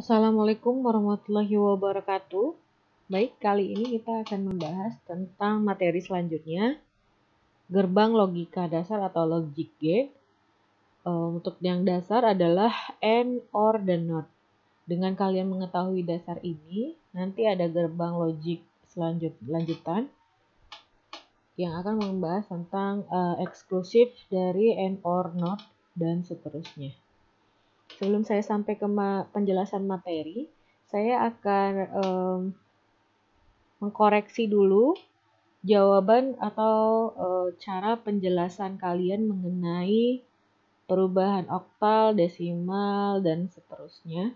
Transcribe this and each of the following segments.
Assalamualaikum warahmatullahi wabarakatuh. Baik, kali ini kita akan membahas tentang materi selanjutnya, gerbang logika dasar atau logic gate. Untuk yang dasar adalah AND, OR, dan NOT. Dengan kalian mengetahui dasar ini, nanti ada gerbang logik lanjutan yang akan membahas tentang eksklusif dari AND, OR, NOT, dan seterusnya. Sebelum saya sampai ke penjelasan materi, saya akan mengkoreksi dulu jawaban atau cara penjelasan kalian mengenai perubahan oktal, desimal, dan seterusnya.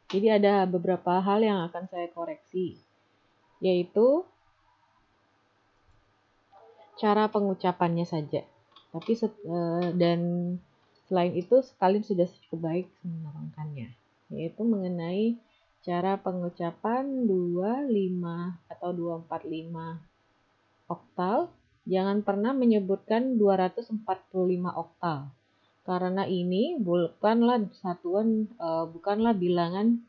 Jadi ada beberapa hal yang akan saya koreksi, yaitu cara pengucapannya saja. Tapi dan selain itu kalian sudah cukup baik menerangkannya, yaitu mengenai cara pengucapan 25 atau 245 oktal. Jangan pernah menyebutkan 245 oktal, karena ini bukanlah bukanlah bilangan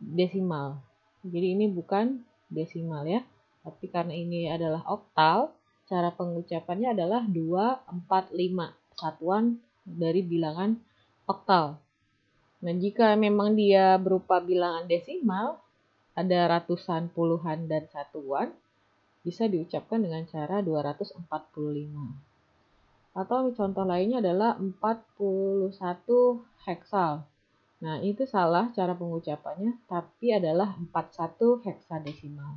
desimal. Jadi ini bukan desimal ya, tapi karena ini adalah oktal, cara pengucapannya adalah 245, satuan dari bilangan oktal. Nah, jika memang dia berupa bilangan desimal, ada ratusan, puluhan, dan satuan, bisa diucapkan dengan cara 245. Atau contoh lainnya adalah 41 heksal. Nah, itu salah cara pengucapannya, tapi adalah 41 heksadesimal.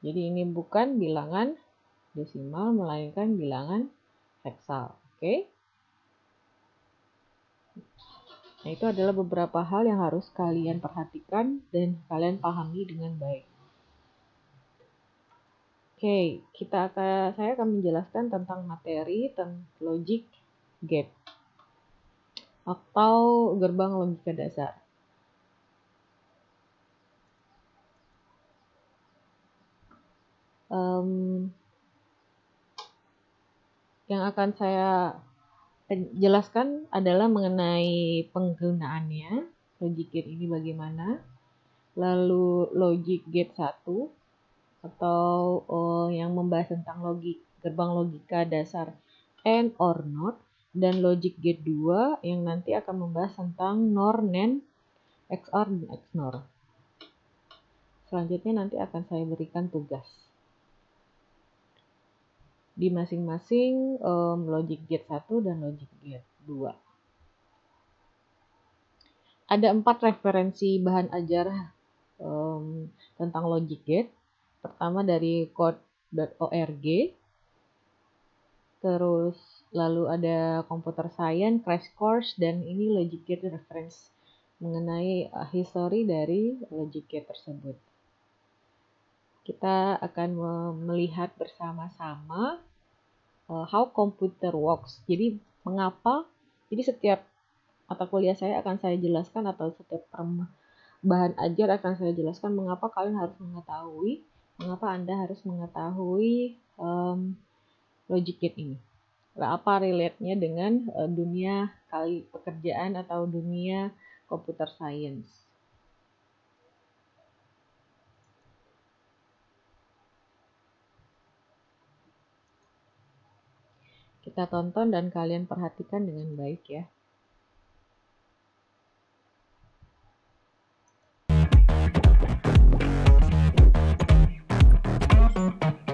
Jadi ini bukan bilangan desimal, melainkan bilangan heksal. Oke? Nah, itu adalah beberapa hal yang harus kalian perhatikan dan kalian pahami dengan baik. Oke, saya akan menjelaskan tentang materi logic gate atau gerbang logika dasar. Yang akan saya jelaskan adalah mengenai penggunaannya, logic gate ini bagaimana, lalu logic gate 1 atau yang membahas tentang gerbang logika dasar AND, OR, NOT, dan logic gate 2 yang nanti akan membahas tentang NOR, NAND, XOR, dan XNOR. Selanjutnya nanti akan saya berikan tugas di masing-masing logic gate 1 dan logic gate 2. Ada 4 referensi bahan ajar tentang logic gate. Pertama dari code.org, terus lalu ada computer science, crash course, dan ini logic gate reference mengenai history dari logic gate tersebut. Kita akan melihat bersama-sama how computer works. Jadi mengapa? Jadi setiap mata kuliah saya akan saya jelaskan, atau setiap bahan ajar akan saya jelaskan mengapa kalian harus mengetahui, mengapa Anda harus mengetahui logic gate ini. Apa relate-nya dengan dunia pekerjaan atau dunia computer science. Kita tonton dan kalian perhatikan dengan baik ya.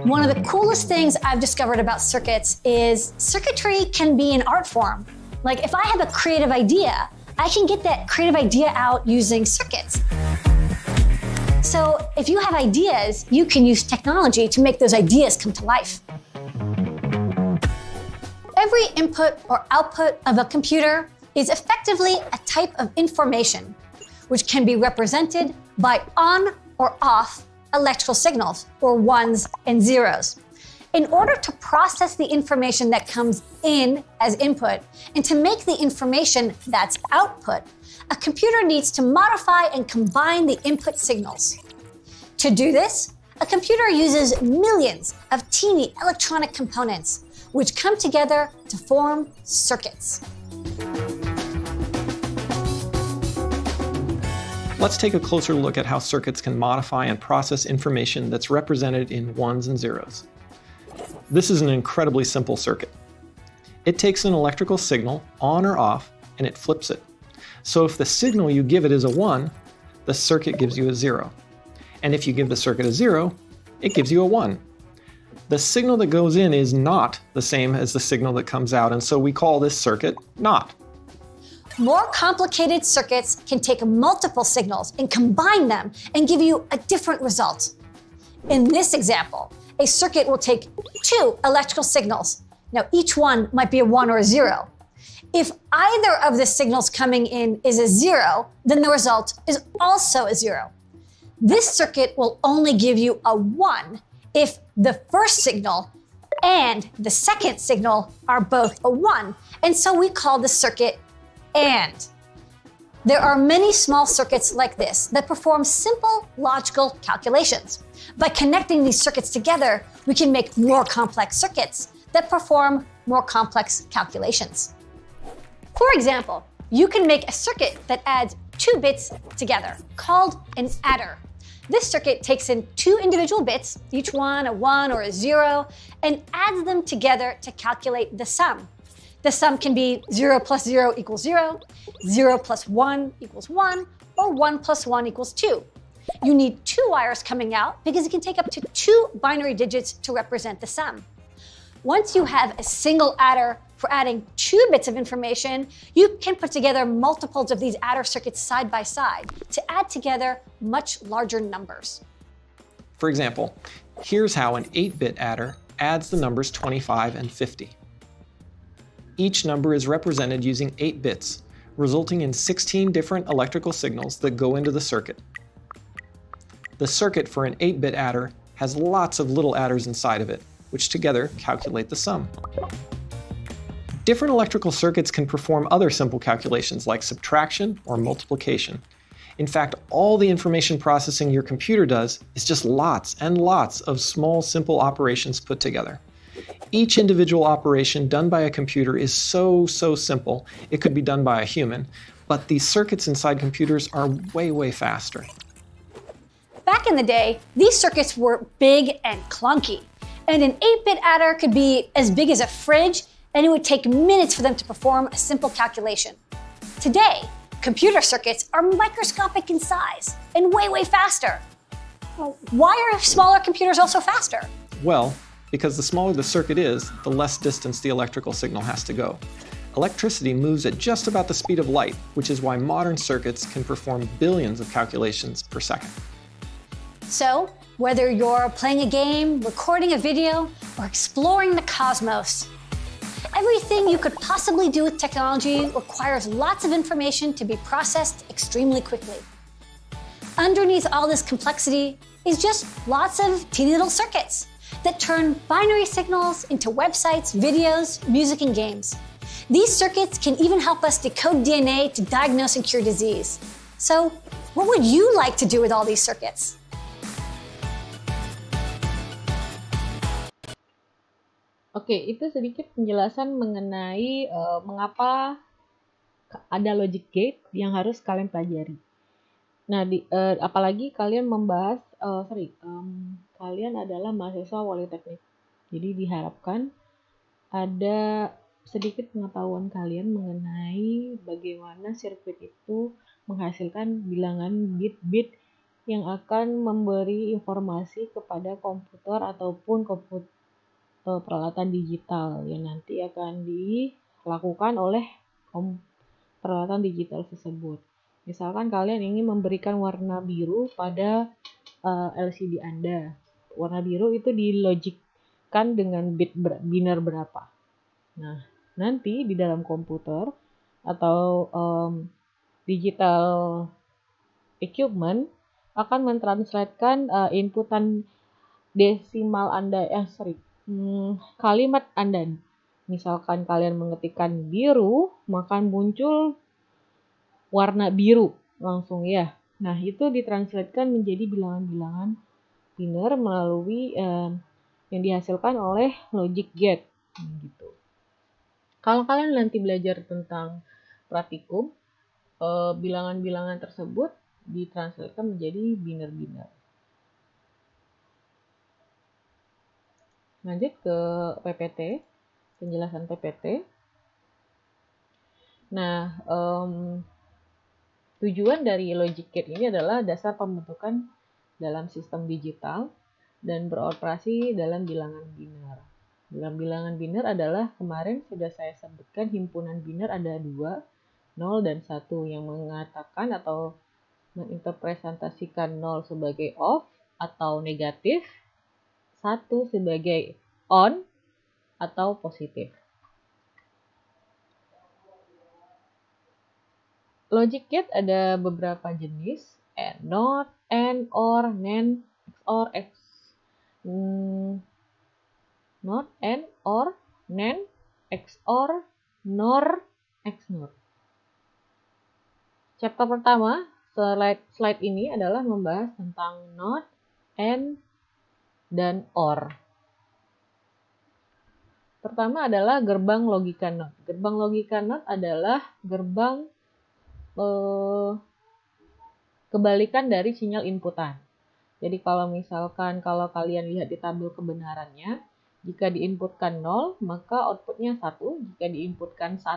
One of the coolest things I've discovered about circuits is circuitry can be an art form. Like if I have a creative idea, I can get that creative idea out using circuits. So if you have ideas, you can use technology to make those ideas come to life. Every input or output of a computer is effectively a type of information, which can be represented by on or off electrical signals, or ones and zeros. In order to process the information that comes in as input and to make the information that's output, a computer needs to modify and combine the input signals. To do this, a computer uses millions of teeny electronic components, which come together to form circuits. Let's take a closer look at how circuits can modify and process information that's represented in ones and zeros. This is an incredibly simple circuit. It takes an electrical signal, on or off, and it flips it. So if the signal you give it is a 1, the circuit gives you a 0. And if you give the circuit a 0, it gives you a 1. The signal that goes in is not the same as the signal that comes out, and so we call this circuit not. More complicated circuits can take multiple signals and combine them and give you a different result. In this example, a circuit will take 2 electrical signals. Now, each one might be a 1 or a 0. If either of the signals coming in is a 0, then the result is also a 0. This circuit will only give you a 1 if the first signal and the second signal are both a 1, and so we call the circuit AND. There are many small circuits like this that perform simple logical calculations. By connecting these circuits together, we can make more complex circuits that perform more complex calculations. For example, you can make a circuit that adds 2 bits together, called an adder. This circuit takes in 2 individual bits, each one a 1 or a 0, and adds them together to calculate the sum. The sum can be 0 plus 0 equals 0, 0 plus 1 equals 1, or 1 plus 1 equals 2. You need 2 wires coming out because it can take up to 2 binary digits to represent the sum. Once you have a single adder for adding 2 bits of information, you can put together multiples of these adder circuits side by side to add together much larger numbers. For example, here's how an 8-bit adder adds the numbers 25 and 50. Each number is represented using 8 bits, resulting in 16 different electrical signals that go into the circuit. The circuit for an 8-bit adder has lots of little adders inside of it, which together calculate the sum. Different electrical circuits can perform other simple calculations like subtraction or multiplication. In fact, all the information processing your computer does is just lots and lots of small, simple operations put together. Each individual operation done by a computer is so simple, it could be done by a human, but these circuits inside computers are way faster. Back in the day, these circuits were big and clunky, and an 8-bit adder could be as big as a fridge, and it would take minutes for them to perform a simple calculation. Today, computer circuits are microscopic in size and way faster. Well, why are smaller computers also faster? Well, because the smaller the circuit is, the less distance the electrical signal has to go. Electricity moves at just about the speed of light, which is why modern circuits can perform billions of calculations per second. So, whether you're playing a game, recording a video, or exploring the cosmos, everything you could possibly do with technology requires lots of information to be processed extremely quickly. Underneath all this complexity is just lots of teeny little circuits that turn binary signals into websites, videos, music, and games. These circuits can even help us decode DNA to diagnose and cure disease. So, what would you like to do with all these circuits? Oke, itu sedikit penjelasan mengenai mengapa ada logic gate yang harus kalian pelajari. Nah, apalagi kalian membahas, kalian adalah mahasiswa Politeknik. Jadi diharapkan ada sedikit pengetahuan kalian mengenai bagaimana sirkuit itu menghasilkan bilangan bit-bit yang akan memberi informasi kepada komputer ataupun peralatan digital yang nanti akan dilakukan oleh peralatan digital tersebut. Misalkan kalian ingin memberikan warna biru pada LCD Anda. Warna biru itu dilogikkan dengan bit biner berapa. Nah, nanti di dalam komputer atau digital equipment akan mentranslatekan inputan desimal Anda kalimat Anda. Misalkan kalian mengetikkan biru, maka muncul warna biru langsung ya. Nah, itu ditranslatekan menjadi bilangan-bilangan biner melalui yang dihasilkan oleh logic gate gitu. Kalau kalian nanti belajar tentang praktikum, bilangan-bilangan tersebut ditranslatekan menjadi biner-biner. Lanjut ke PPT, penjelasan PPT. Nah, tujuan dari logic gate ini adalah dasar pembentukan dalam sistem digital dan beroperasi dalam bilangan biner. Dalam bilangan biner adalah kemarin sudah saya sebutkan himpunan biner ada 2, 0 dan 1 yang mengatakan atau menginterpretasikan 0 sebagai off atau negatif, 1 sebagai on atau positif. Logic gate ada beberapa jenis, AND, NOT, AND, OR, NAND, XOR, NOT, AND, OR, NAND, XOR, NOR, XNOR. Chapter pertama, slide ini adalah membahas tentang NOT, AND, dan OR. Pertama adalah gerbang logika NOT. Gerbang logika NOT adalah gerbang kebalikan dari sinyal inputan. Jadi kalau misalkan kalau kalian lihat di tabel kebenarannya, jika diinputkan 0, maka outputnya 1. Jika diinputkan 1,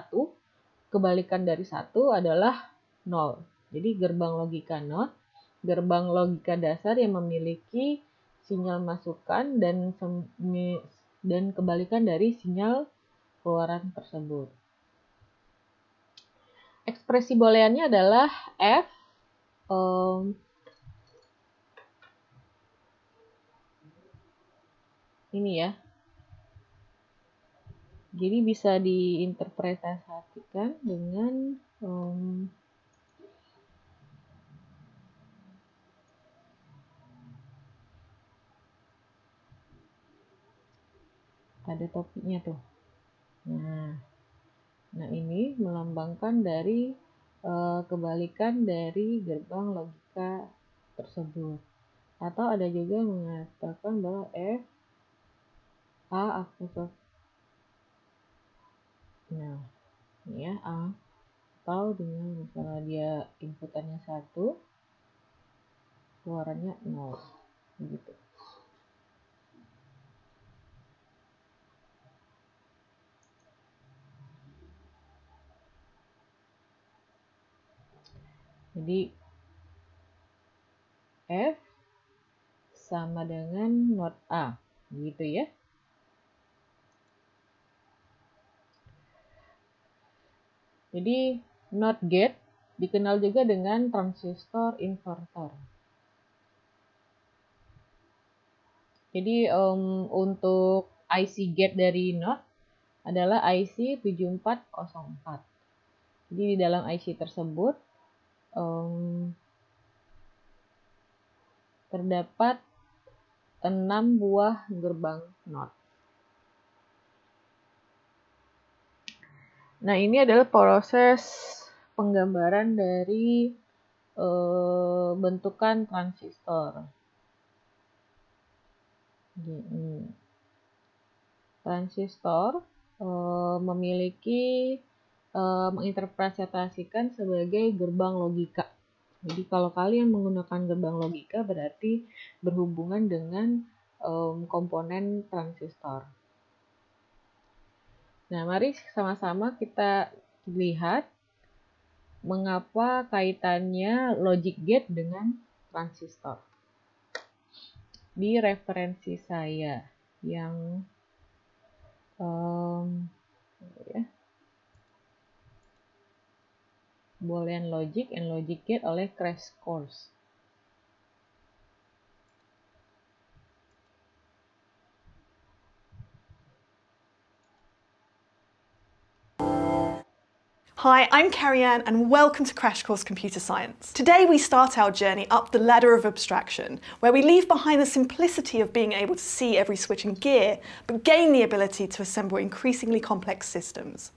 kebalikan dari 1 adalah 0. Jadi gerbang logika NOT, gerbang logika dasar yang memiliki sinyal masukan dan kebalikan dari sinyal keluaran tersebut. Ekspresi booleannya adalah F, ini ya. Jadi bisa diinterpretasikan dengan ada topiknya tuh. Nah ini melambangkan dari kebalikan dari gerbang logika tersebut. Atau ada juga mengatakan bahwa F A akses. Nah, ini ya A. Atau dengan misalnya dia inputannya 1, keluarannya 0. Begitu. Jadi F sama dengan not A, gitu ya. Jadi not gate dikenal juga dengan transistor inverter. Jadi untuk IC gate dari not adalah IC 7404. Jadi di dalam IC tersebut terdapat 6 buah gerbang NOT. Nah, ini adalah proses penggambaran dari bentukan transistor. Transistor memiliki menginterpretasikan sebagai gerbang logika. Jadi kalau kalian menggunakan gerbang logika berarti berhubungan dengan komponen transistor. Nah, mari sama-sama kita lihat mengapa kaitannya logic gate dengan transistor. Di referensi saya yang Boolean Logic and Logic Gate oleh Crash Course. Hi, I'm Carrie-Anne and welcome to Crash Course Computer Science. Today we start our journey up the ladder of abstraction, where we leave behind the simplicity of being able to see every switch and gear, but gain the ability to assemble increasingly complex systems.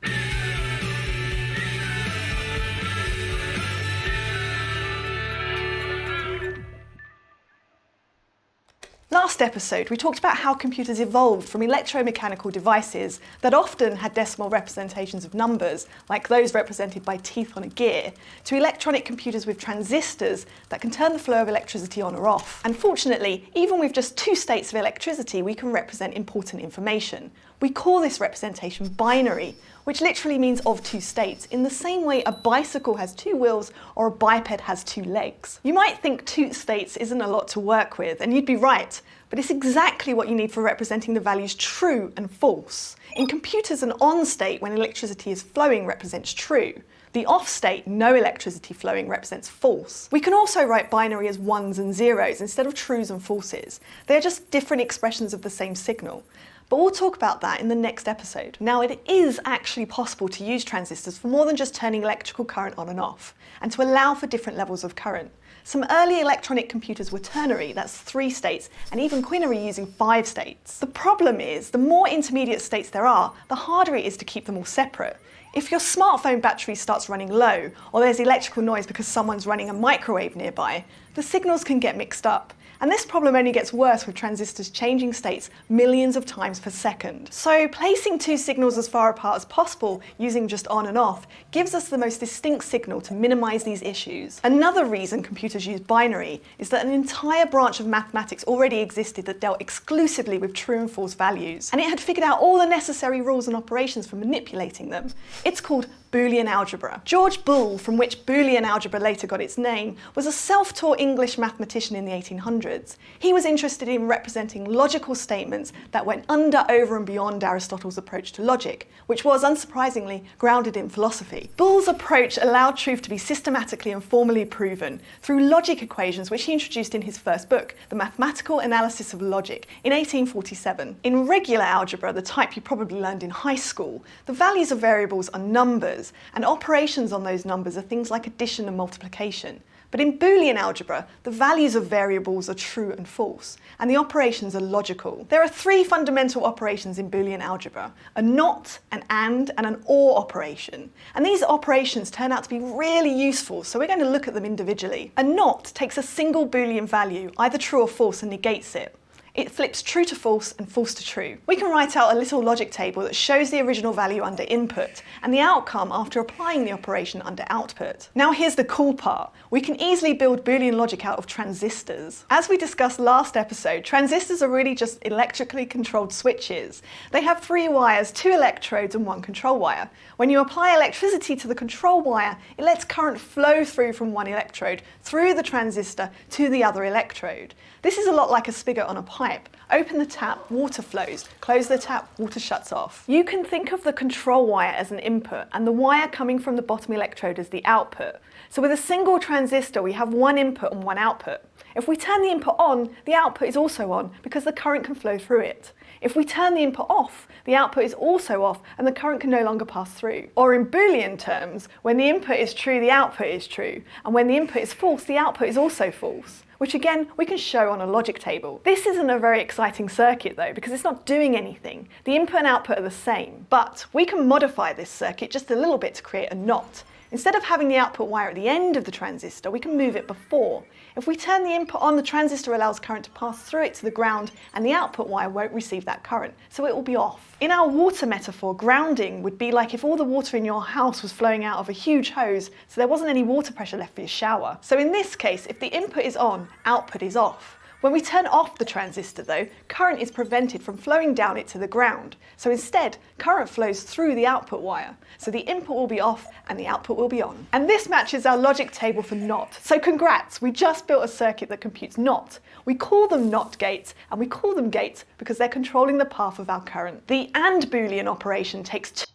Last last episode, we talked about how computers evolved from electromechanical devices that often had decimal representations of numbers, like those represented by teeth on a gear, to electronic computers with transistors that can turn the flow of electricity on or off. And fortunately, even with just two states of electricity, we can represent important information. We call this representation binary, which literally means of two states, in the same way a bicycle has two wheels or a biped has two legs. You might think two states isn't a lot to work with, and you'd be right, but it's exactly what you need for representing the values true and false. In computers, an on state, when electricity is flowing, represents true. The off state, no electricity flowing, represents false. We can also write binary as ones and zeros instead of trues and falses. They are just different expressions of the same signal. But we'll talk about that in the next episode. Now, it is actually possible to use transistors for more than just turning electrical current on and off, and to allow for different levels of current. Some early electronic computers were ternary, that's 3 states, and even quinary using 5 states. The problem is, the more intermediate states there are, the harder it is to keep them all separate. If your smartphone battery starts running low, or there's electrical noise because someone's running a microwave nearby, the signals can get mixed up. And this problem only gets worse with transistors changing states millions of times per second. So placing 2 signals as far apart as possible using just on and off gives us the most distinct signal to minimize these issues. Another reason computers use binary is that an entire branch of mathematics already existed that dealt exclusively with true and false values, and it had figured out all the necessary rules and operations for manipulating them. It's called Boolean algebra. George Boole, from which Boolean algebra later got its name, was a self-taught English mathematician in the 1800s. He was interested in representing logical statements that went under, over and beyond Aristotle's approach to logic, which was, unsurprisingly, grounded in philosophy. Boole's approach allowed truth to be systematically and formally proven through logic equations, which he introduced in his first book, The Mathematical Analysis of Logic, in 1847. In regular algebra, the type you probably learned in high school, the values of variables are numbers, and operations on those numbers are things like addition and multiplication. But in Boolean algebra, the values of variables are true and false, and the operations are logical. There are 3 fundamental operations in Boolean algebra: a not, an and an or operation. And these operations turn out to be really useful, so we're going to look at them individually. A not takes a single Boolean value, either true or false, and negates it. It flips true to false and false to true. We can write out a little logic table that shows the original value under input and the outcome after applying the operation under output. Now here's the cool part. We can easily build Boolean logic out of transistors. As we discussed last episode, transistors are really just electrically controlled switches. They have 3 wires, 2 electrodes and 1 control wire. When you apply electricity to the control wire, it lets current flow through from one electrode through the transistor to the other electrode. This is a lot like a spigot on a pipe. Open the tap, water flows. Close the tap, water shuts off. You can think of the control wire as an input and the wire coming from the bottom electrode as the output. So with a single transistor, we have 1 input and 1 output. If we turn the input on, the output is also on because the current can flow through it. If we turn the input off, the output is also off and the current can no longer pass through. Or in Boolean terms, when the input is true, the output is true. And when the input is false, the output is also false, which again, we can show on a logic table. This isn't a very exciting circuit though, because it's not doing anything. The input and output are the same, but we can modify this circuit just a little bit to create a not. Instead of having the output wire at the end of the transistor, we can move it before. If we turn the input on, the transistor allows current to pass through it to the ground, and the output wire won't receive that current, so it will be off. In our water metaphor, grounding would be like if all the water in your house was flowing out of a huge hose, so there wasn't any water pressure left for your shower. So in this case, if the input is on, output is off. When we turn off the transistor though, current is prevented from flowing down it to the ground. So instead, current flows through the output wire. So the input will be off and the output will be on. And this matches our logic table for NOT. So congrats, we just built a circuit that computes NOT. We call them NOT gates, and we call them gates because they're controlling the path of our current. The AND Boolean operation takes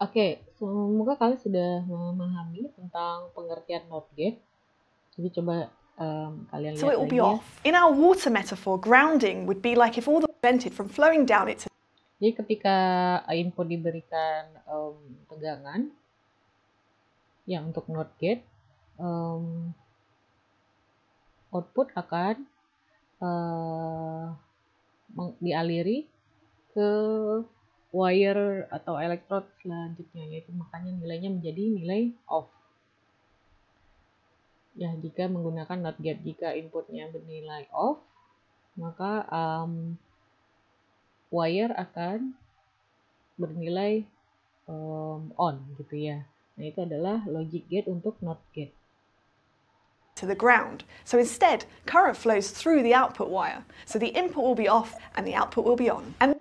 Oke, semoga kalian sudah memahami tentang pengertian NOT gate. Jadi coba kalian so lihat it will be lagi ya. off. In our water metaphor, grounding would be like if all the prevented from flowing down it to Jadi ketika input diberikan tegangan, ya untuk NOT gate, output akan dialiri ke wire atau electrode selanjutnya, yaitu makanya nilainya menjadi nilai off. Ya, jika menggunakan NOT gate, jika inputnya bernilai off, maka wire akan bernilai on gitu ya. Nah, itu adalah logic gate untuk NOT gate. To the ground. So instead, current flows through the output wire. So the input will be off and the output will be on. And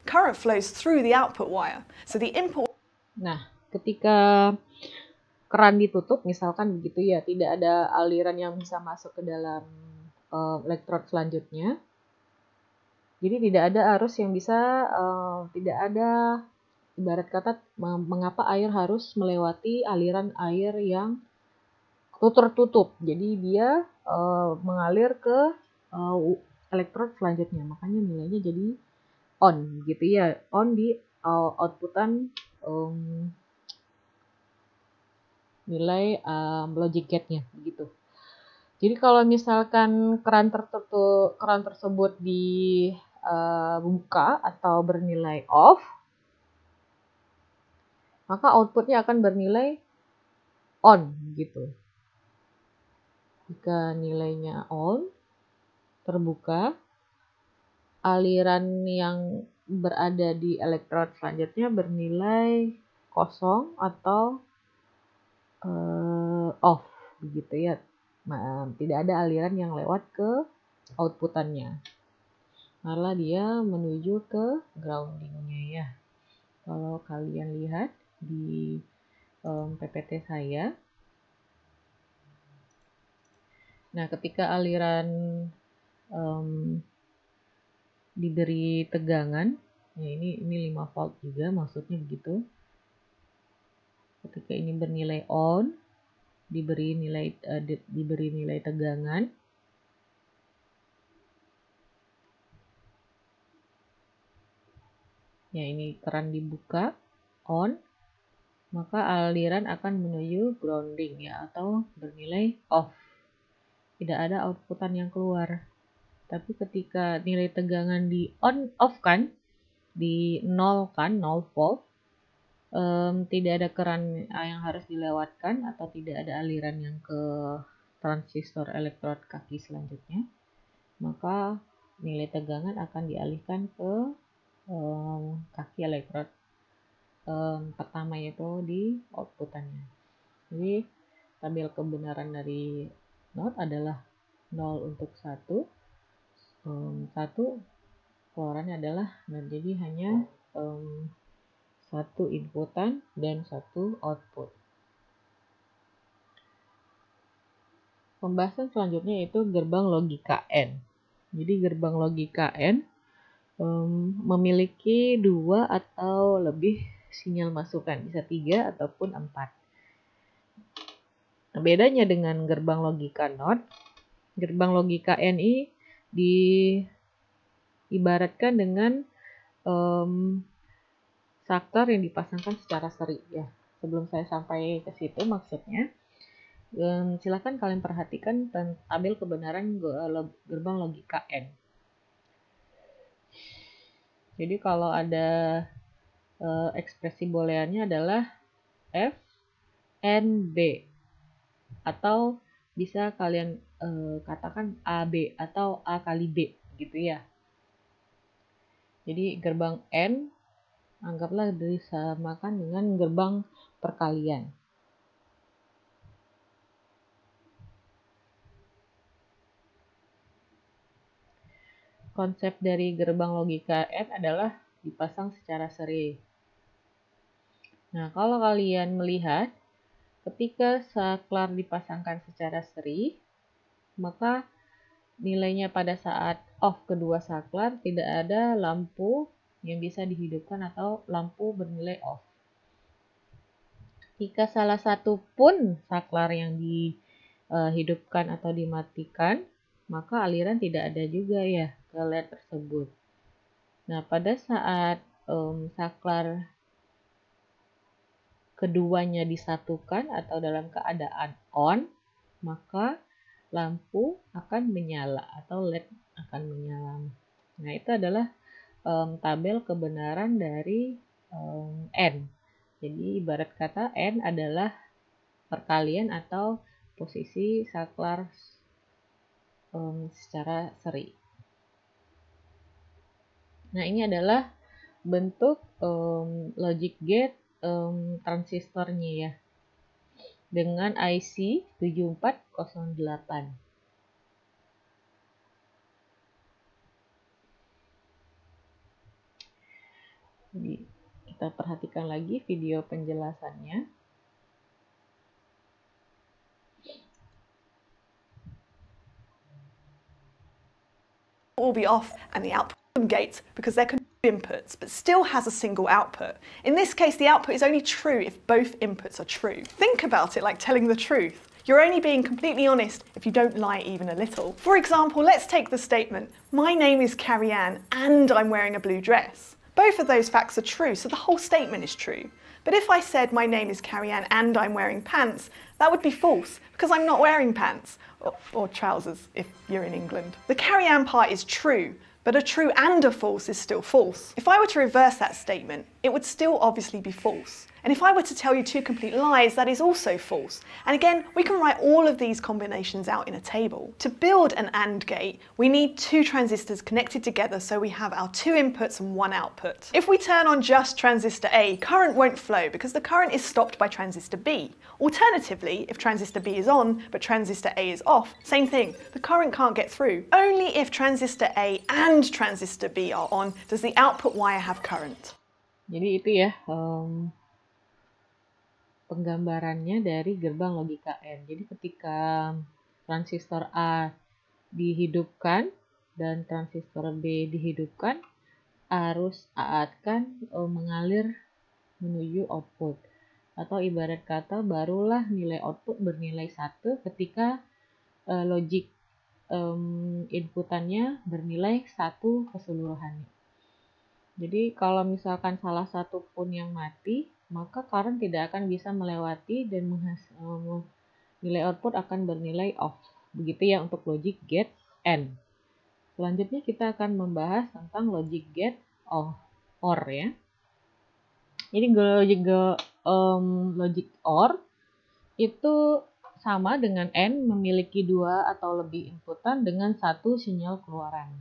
current flows through the output wire. So the input. Nah, ketika keran ditutup, misalkan begitu ya, tidak ada aliran yang bisa masuk ke dalam elektrod selanjutnya. Jadi tidak ada arus yang bisa, tidak ada, ibarat kata, mengapa air harus melewati aliran air yang tertutup. Jadi dia mengalir ke elektrod selanjutnya. Makanya nilainya jadi on gitu ya, on di outputan nilai logic gate-nya begitu. Jadi kalau misalkan keran tersebut dibuka atau bernilai off, maka outputnya akan bernilai on gitu. Jika nilainya on, terbuka, aliran yang berada di elektrod selanjutnya bernilai kosong atau off begitu ya. Tidak ada aliran yang lewat ke outputannya, malah dia menuju ke groundingnya ya. Kalau kalian lihat di PPT saya, nah ketika aliran diberi tegangan, ya ini 5 volt juga, maksudnya begitu. Ketika ini bernilai on, diberi nilai tegangan, ya ini keran dibuka on, maka aliran akan menuju grounding ya, atau bernilai off. Tidak ada outputan yang keluar. Tapi ketika nilai tegangan di on off kan, di 0 kan, 0 volt, tidak ada keran yang harus dilewatkan atau tidak ada aliran yang ke transistor elektrod kaki selanjutnya, maka nilai tegangan akan dialihkan ke kaki elektrod pertama, yaitu di outputannya. Jadi tabel kebenaran dari NOT adalah 0 untuk 1, 1 keluarannya adalah, dan jadi hanya 1 inputan dan 1 output. Pembahasan selanjutnya yaitu gerbang logika N. Jadi gerbang logika N memiliki 2 atau lebih sinyal masukan, bisa 3 ataupun 4. Nah, bedanya dengan gerbang logika NOT, gerbang logika N ini diibaratkan dengan saklar yang dipasangkan secara seri ya. Sebelum saya sampai ke situ maksudnya, silakan kalian perhatikan tabel kebenaran gerbang logika N. Jadi kalau ada ekspresi booleannya adalah F N B, atau bisa kalian katakan AB atau A kali B gitu ya. Jadi gerbang N anggaplah disamakan dengan gerbang perkalian. Konsep dari gerbang logika N adalah dipasang secara seri. Nah, kalau kalian melihat ketika saklar dipasangkan secara seri, maka nilainya pada saat off kedua saklar tidak ada lampu yang bisa dihidupkan atau lampu bernilai off. Jika salah satu pun saklar yang dihidupkan atau dimatikan, maka aliran tidak ada juga ya ke LED tersebut. Nah, pada saat saklar keduanya disatukan atau dalam keadaan on, maka lampu akan menyala atau LED akan menyala. Nah, itu adalah tabel kebenaran dari N. Jadi ibarat kata N adalah perkalian atau posisi saklar secara seri. Nah, ini adalah bentuk logic gate transistornya ya, dengan IC 7408. Jadi kita perhatikan lagi video penjelasannya. Will be off and the output gates because there can be inputs but still has a single output. In this case, the output is only true if both inputs are true. Think about it like telling the truth. You're only being completely honest if you don't lie even a little. For example, let's take the statement, my name is Carrie Ann and I'm wearing a blue dress. Both of those facts are true, so the whole statement is true. But if I said my name is Carrie Ann and I'm wearing pants, that would be false because I'm not wearing pants, or trousers if you're in England. The Carrie Ann part is true, but a true and a false is still false. If I were to reverse that statement, it would still obviously be false. And if I were to tell you two complete lies, that is also false. And again, we can write all of these combinations out in a table. To build an AND gate, we need two transistors connected together so we have our two inputs and one output. If we turn on just transistor A, current won't flow because the current is stopped by transistor B. Alternatively, if transistor B is on but transistor A is off, same thing, the current can't get through. Only if transistor A and transistor B are on does the output wire have current. Jadi itu ya penggambarannya dari gerbang logika N. Jadi ketika transistor A dihidupkan dan transistor B dihidupkan, arus A akan mengalir menuju output. Atau ibarat kata barulah nilai output bernilai 1 ketika logic inputannya bernilai 1 keseluruhannya. Jadi kalau misalkan salah satu pun yang mati, maka current tidak akan bisa melewati dan nilai output akan bernilai off. Begitu ya untuk logic gate N. Selanjutnya kita akan membahas tentang logic gate OR ya. Jadi logic OR itu sama dengan N memiliki 2 atau lebih inputan dengan 1 sinyal keluaran.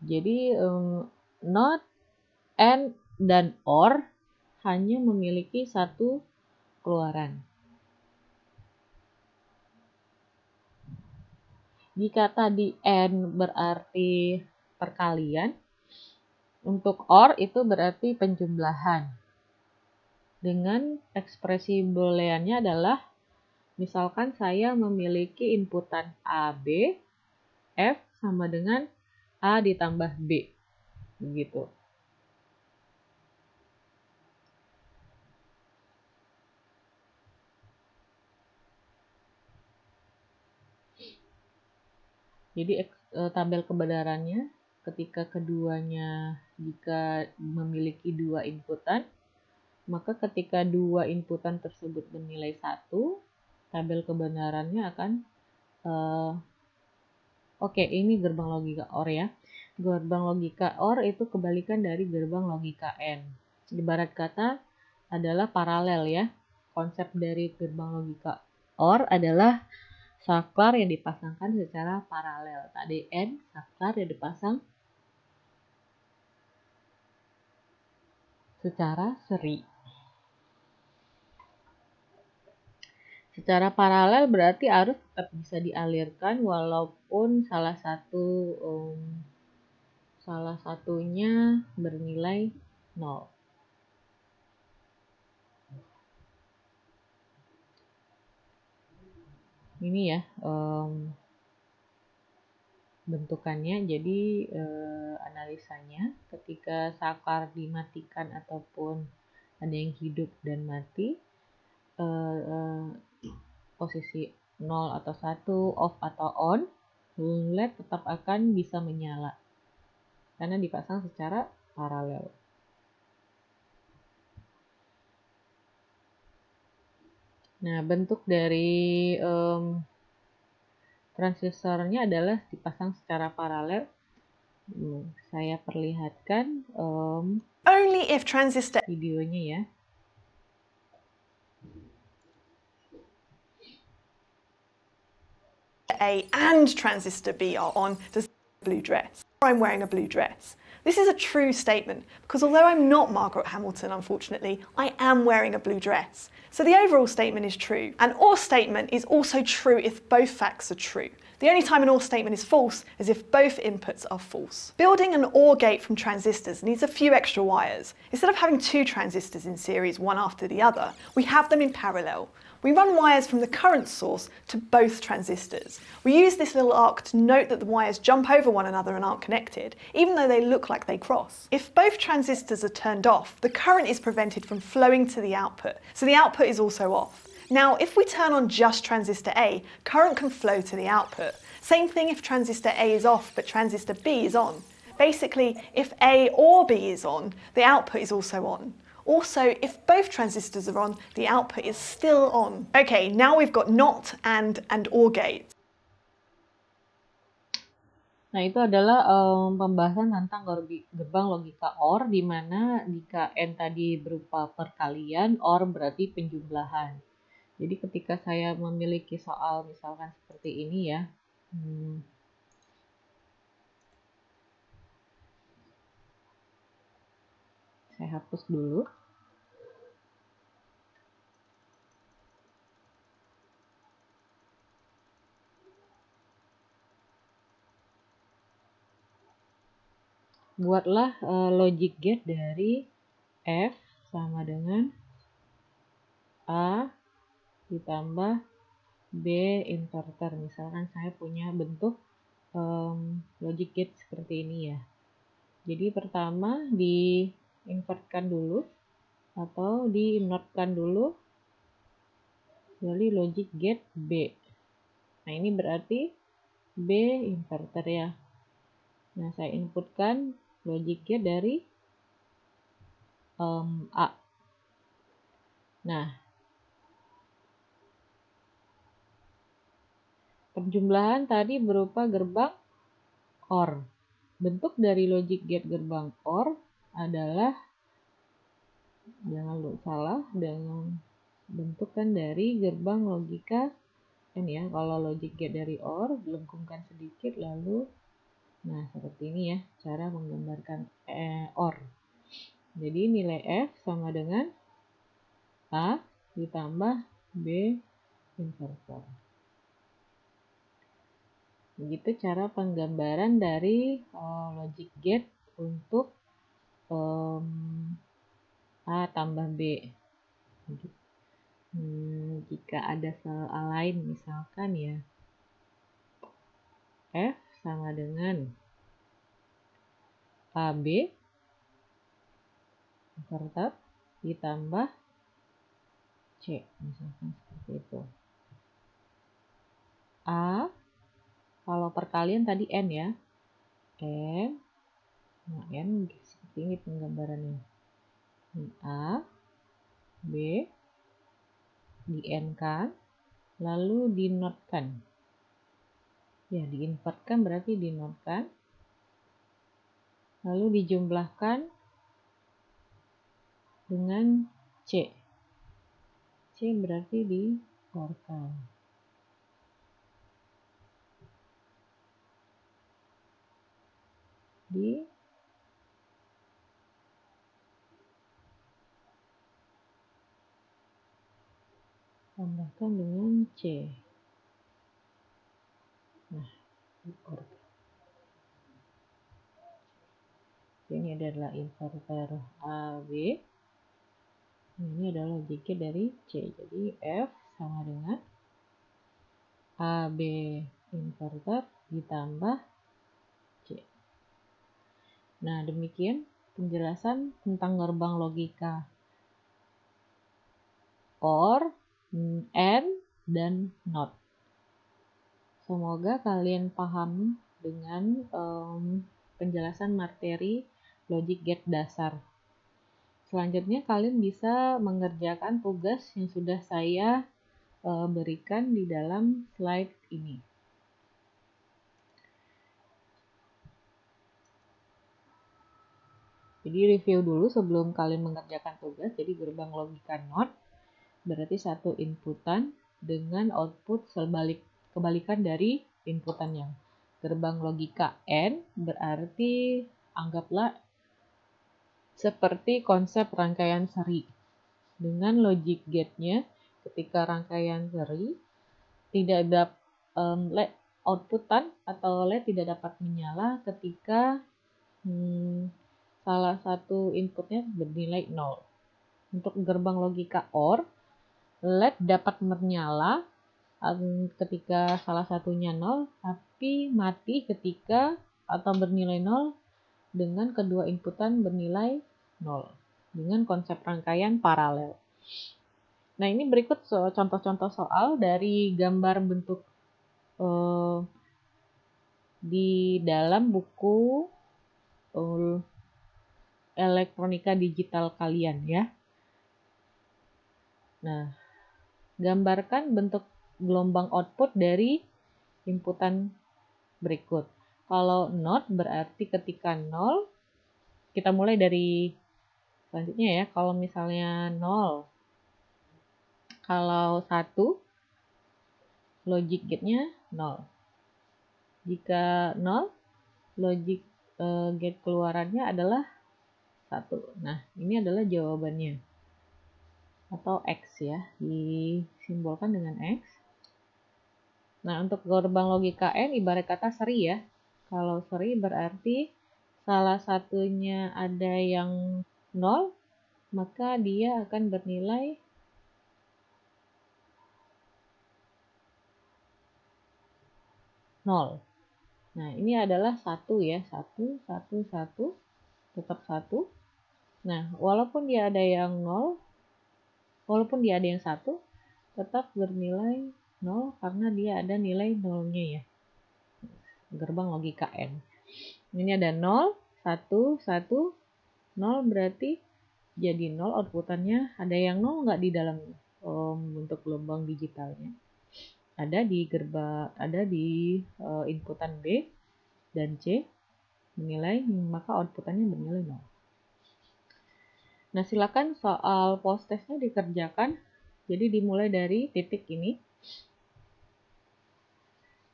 Jadi NOT, AND, dan OR hanya memiliki 1 keluaran. Jika tadi AND berarti perkalian, untuk OR itu berarti penjumlahan. Dengan ekspresi booleannya adalah, misalkan saya memiliki inputan A, B, F sama dengan A ditambah B. Begitu. Jadi tabel kebenarannya ketika keduanya jika memiliki 2 inputan, maka ketika 2 inputan tersebut bernilai 1, tabel kebenarannya akan oke, ini gerbang logika OR ya. Gerbang logika OR itu kebalikan dari gerbang logika N. Ibarat kata adalah paralel ya. Konsep dari gerbang logika OR adalah saklar yang dipasangkan secara paralel. Tadi N, saklar yang dipasang secara seri. Secara paralel berarti arus tetap bisa dialirkan walaupun salah satunya bernilai 0. Ini ya bentukannya. Jadi analisanya ketika saklar dimatikan ataupun ada yang hidup dan mati, posisi 0 atau 1, off atau on, LED tetap akan bisa menyala karena dipasang secara paralel. Nah, bentuk dari transistornya adalah dipasang secara paralel. Saya perlihatkan Only if transistor videonya ya. A and transistor B are on, does a blue dress? Or I'm wearing a blue dress. This is a true statement because although I'm not Margaret Hamilton, unfortunately, I am wearing a blue dress. So the overall statement is true. An or statement is also true if both facts are true. The only time an or statement is false is if both inputs are false. Building an OR gate from transistors needs a few extra wires. Instead of having two transistors in series, one after the other, we have them in parallel. We run wires from the current source to both transistors. We use this little arc to note that the wires jump over one another and aren't connected, even though they look like they cross. If both transistors are turned off, the current is prevented from flowing to the output, so the output is also off. Now, if we turn on just transistor A, current can flow to the output. Same thing if transistor A is off, but transistor B is on. Basically, if A or B is on, the output is also on. Also, if both transistors are on, the output is still on. Okay, now we've got NOT and OR gates. Nah, itu adalah pembahasan tentang gerbang logika OR, di mana jika N tadi berupa perkalian, OR berarti penjumlahan. Jadi ketika saya memiliki soal misalkan seperti ini ya, saya hapus dulu. Buatlah logic gate dari F sama dengan A ditambah B inverter. Misalkan saya punya bentuk logic gate seperti ini ya. Jadi pertama di-invertkan dulu atau di-notkan dulu dari logic gate B. Nah, ini berarti B inverter ya. Nah, saya inputkan logic gate dari A. Nah, penjumlahan tadi berupa gerbang OR. Bentuk dari logic gate gerbang OR adalah, jangan lupa salah, dengan bentukan dari gerbang logika N ya. Kalau logic gate dari OR, dilengkungkan sedikit lalu, nah seperti ini ya cara menggambarkan OR. Jadi nilai F sama dengan A ditambah B inverter. Begitu cara penggambaran dari logic gate untuk A tambah B. Jika ada soal lain misalkan ya, F sama dengan AB inverter ditambah C, misalkan seperti itu. A, kalau perkalian tadi N ya, N, nah N seperti ini penggambarannya. A, B, di-N-kan, lalu di-not-kan. Ya, di-invertkan berarti di-not-kan, lalu dijumlahkan dengan C. C berarti di-OR-kan. Tambahkan dengan C. Nah, di-OR. Ini adalah inverter AB. Ini adalah logic gate dari C. Jadi F sama dengan AB inverter ditambah C. Nah, demikian penjelasan tentang gerbang logika OR, AND, dan NOT. Semoga kalian paham dengan penjelasan materi logic gate dasar. Selanjutnya kalian bisa mengerjakan tugas yang sudah saya berikan di dalam slide ini. Jadi review dulu sebelum kalian mengerjakan tugas. Jadi gerbang logika NOT berarti satu inputan dengan output kebalikan dari inputannya. Gerbang logika N berarti anggaplah seperti konsep rangkaian seri. Dengan logic gate-nya, ketika rangkaian seri tidak dapat outputan atau LED tidak dapat menyala ketika salah satu inputnya bernilai 0. Untuk gerbang logika OR, LED dapat menyala ketika salah satunya 0, tapi mati ketika atau bernilai 0 dengan kedua inputan bernilai 0 dengan konsep rangkaian paralel. Nah, ini berikut contoh-contoh soal dari gambar bentuk di dalam buku elektronika digital kalian ya. Nah, gambarkan bentuk gelombang output dari inputan berikut. Kalau not berarti ketika 0, kita mulai dari selanjutnya ya. Kalau misalnya 0, kalau 1, logic gate-nya 0. Jika 0, logic gate keluarannya adalah 1. Nah, ini adalah jawabannya. Atau X ya, disimbolkan dengan X. Nah, untuk gerbang logika N ibarat kata seri ya. Kalau seri berarti salah satunya ada yang 0, maka dia akan bernilai 0. Nah, ini adalah 1 ya. 1, 1, 1, tetap 1. Nah, walaupun dia ada yang 0, walaupun dia ada yang 1, tetap bernilai 0 karena dia ada nilai 0-nya ya. Gerbang logika N. Ini ada 0, 1, 1, 0 berarti jadi 0 outputannya. Ada yang 0 nggak di dalam bentuk gelombang digitalnya? Ada di inputan B dan C menilai, maka outputannya bernilai 0. Nah, silakan soal post testnya dikerjakan. Jadi dimulai dari titik ini.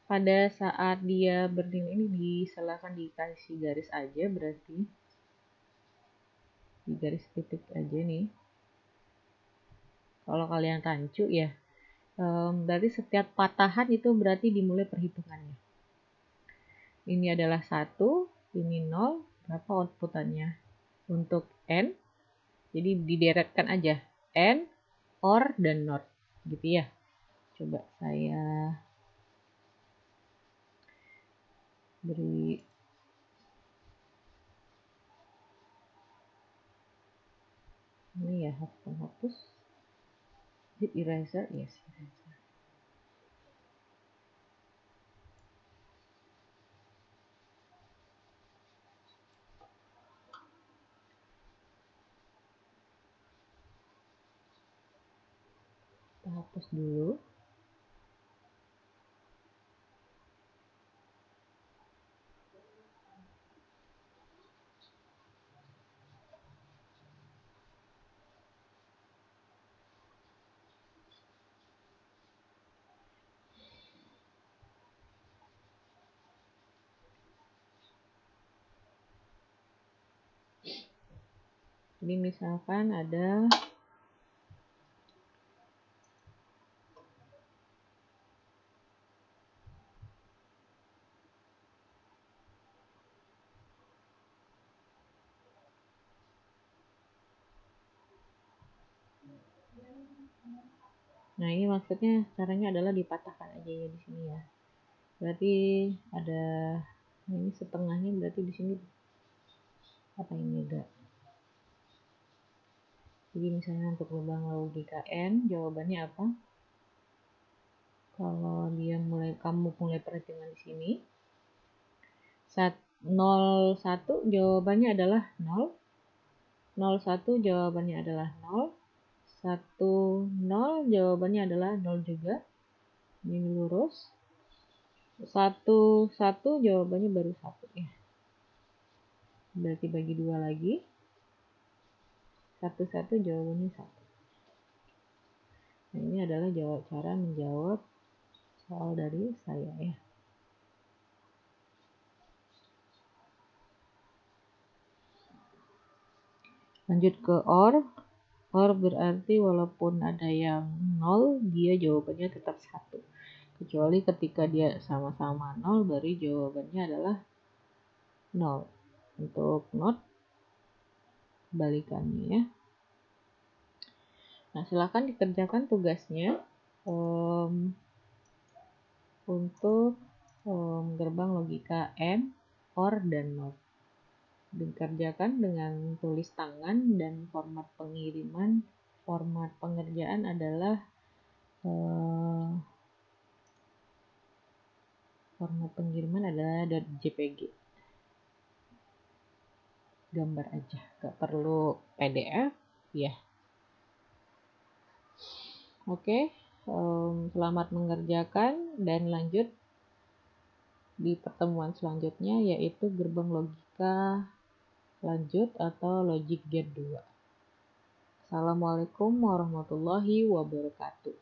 Pada saat dia bernilai ini silakan dikasih garis aja, berarti di garis titik aja nih. Kalau kalian rancu ya, berarti setiap patahan itu berarti dimulai perhitungannya. Ini adalah 1, ini 0, berapa outputannya? Untuk N, jadi dideretkan aja, N, OR, dan NOT, gitu ya. Coba saya beri ini ya, hapus zip eraser, yes, eraser. Kita hapus dulu. Jadi misalkan ada nah, ini maksudnya caranya adalah dipatahkan aja ya di sini ya. Berarti ada ini setengahnya, berarti di sini apa ini enggak. Jadi misalnya untuk lubang logika N, jawabannya apa? Kalau dia kamu mulai perhitungan di sini. 01 jawabannya adalah 0. 01 jawabannya adalah 0. 10 jawabannya adalah 0 juga. Ini lurus. 11 jawabannya baru 1 ya. Berarti bagi 2 lagi. 11 jawabannya 1. Nah, ini adalah cara menjawab soal dari saya ya. Lanjut ke OR. OR berarti walaupun ada yang 0, dia jawabannya tetap 1. Kecuali ketika dia sama-sama 0, baru jawabannya adalah 0. Untuk NOT, balikannya ya. Nah, silakan dikerjakan tugasnya untuk gerbang logika AND, OR, dan NOT. Dikerjakan dengan tulis tangan dan format pengerjaan adalah format pengiriman adalah .jpg, gambar aja, gak perlu PDF ya. Oke, selamat mengerjakan dan lanjut di pertemuan selanjutnya, yaitu gerbang logika lanjut atau logic gate 2. Assalamualaikum warahmatullahi wabarakatuh.